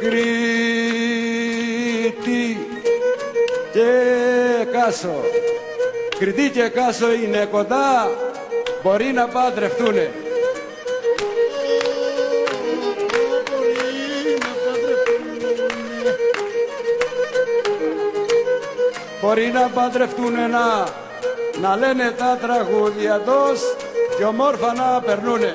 Κρήτη και Κάσο. Κρήτη και Κάσο είναι κοντά, μπορεί να παντρευτούνε. Μπορεί να παντρευτούνε, να λένε τα τραγούδια τους και ομόρφα να περνούνε.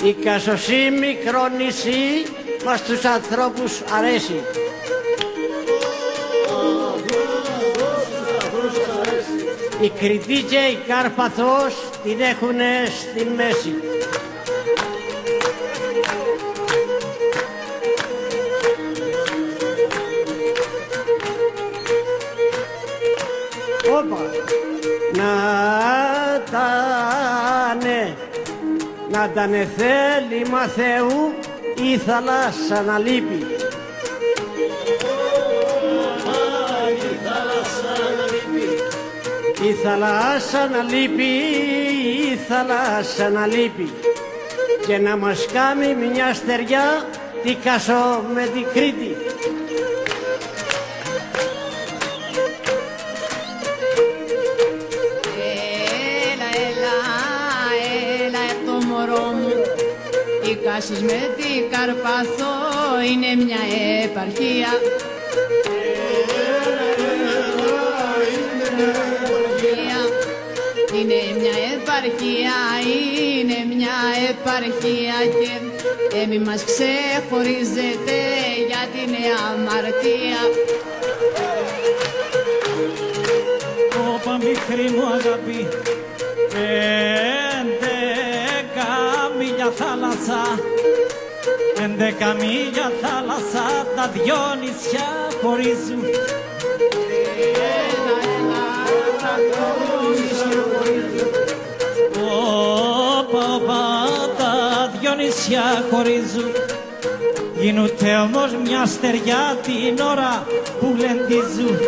Η Κασοσή μικρό νησί μας τους ανθρώπους αρέσει. Η Κρήτη και η Κάρπαθος την έχουνε στη μέση. Όπα, να τανε θέλημα Θεού η θάλασσα να λείπει. Η θάλασσα να λείπει, η θάλασσα να λείπει και να μας κάνει μια στεριά τη Κάσο με την Κρήτη. Η Κάσης με την Καρπαθό είναι μια επαρχία. Είναι μια επαρχία, είναι μια επαρχία και μη μας ξεχωρίζετε για την αμαρτία. Όπα μικρή μου αγάπη, 11 μίλια θάλασσα, 11 μίλια θάλασσα, τα δυο νησιά χωρίζουν. Όπα, τα δυο νησιά χωρίζουν. Γίνονται όμως μια στεριά την ώρα που λεντίζουν.